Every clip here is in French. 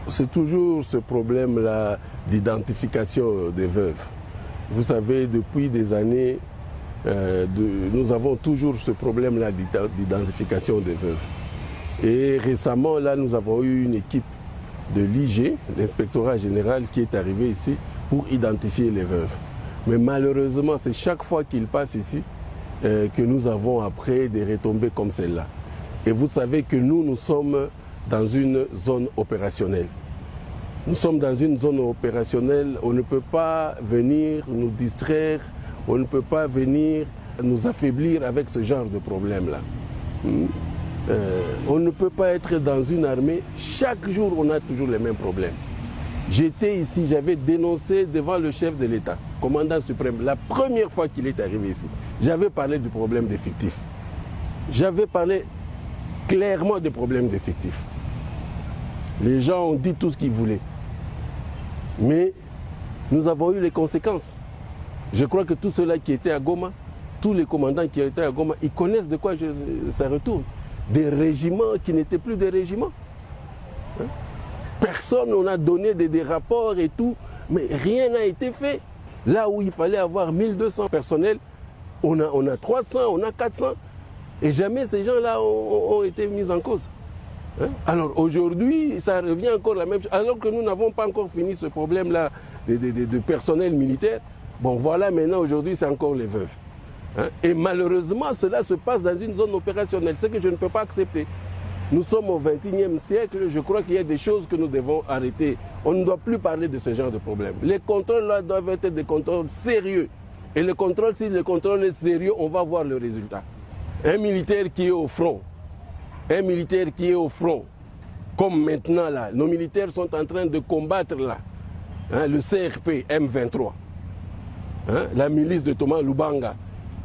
C'est toujours ce problème-là d'identification des veuves. Vous savez, depuis des années, nous avons toujours ce problème-là d'identification des veuves. Et récemment, là, nous avons eu une équipe de l'IG, l'inspectorat général, qui est arrivé ici pour identifier les veuves. Mais malheureusement, c'est chaque fois qu'ils passent ici que nous avons après des retombées comme celle-là. Et vous savez que nous sommes dans une zone opérationnelle. Nous sommes dans une zone opérationnelle, on ne peut pas venir nous distraire, on ne peut pas venir nous affaiblir avec ce genre de problème-là. On ne peut pas être dans une armée, chaque jour on a toujours les mêmes problèmes. J'étais ici, j'avais dénoncé devant le chef de l'État, commandant suprême, la première fois qu'il est arrivé ici. J'avais parlé du problème d'effectifs. J'avais parlé clairement des problèmes d'effectifs. Les gens ont dit tout ce qu'ils voulaient. Mais nous avons eu les conséquences. Je crois que tous ceux-là qui étaient à Goma, tous les commandants qui étaient à Goma, ils connaissent de quoi ça retourne. Des régiments qui n'étaient plus des régiments. Personne, on a donné des rapports et tout, mais rien n'a été fait. Là où il fallait avoir 1200 personnels, on a 300, on a 400. Et jamais ces gens-là ont été mis en cause. Alors aujourd'hui, ça revient encore la même chose. Alors que nous n'avons pas encore fini ce problème-là de personnel militaire. Bon, voilà, maintenant, aujourd'hui, c'est encore les veuves. Et malheureusement, cela se passe dans une zone opérationnelle, ce que je ne peux pas accepter. Nous sommes au XXIe siècle, je crois qu'il y a des choses que nous devons arrêter. On ne doit plus parler de ce genre de problème. Les contrôles là doivent être des contrôles sérieux. Et le contrôle, si le contrôle est sérieux, on va voir le résultat. Un militaire qui est au front, comme maintenant là, nos militaires sont en train de combattre là, le CRP M23, la milice de Thomas Lubanga,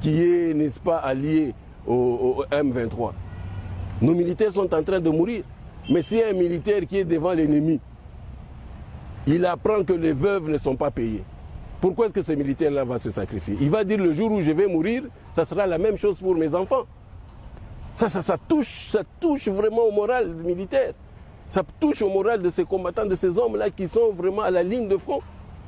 qui est, n'est-ce pas, allié au M23. Nos militaires sont en train de mourir. Mais s'il y a un militaire qui est devant l'ennemi, il apprend que les veuves ne sont pas payées. Pourquoi est-ce que ce militaire-là va se sacrifier? Il va dire le jour où je vais mourir, ça sera la même chose pour mes enfants. Ça touche vraiment au moral militaire. Ça touche au moral de ces combattants, de ces hommes-là qui sont vraiment à la ligne de front.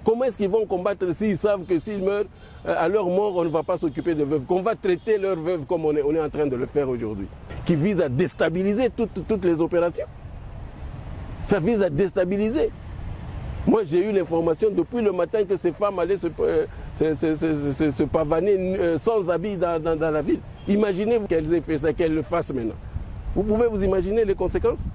Comment est-ce qu'ils vont combattre s'ils savent que s'ils meurent, à leur mort, on ne va pas s'occuper de veuves, qu'on va traiter leurs veuves comme on est en train de le faire aujourd'hui, qui vise à déstabiliser toutes les opérations. Ça vise à déstabiliser. Moi, j'ai eu l'information depuis le matin que ces femmes allaient se pavaner sans habit dans la ville. Imaginez-vous qu'elles aient fait ça, qu'elles le fassent maintenant. Vous pouvez vous imaginer les conséquences?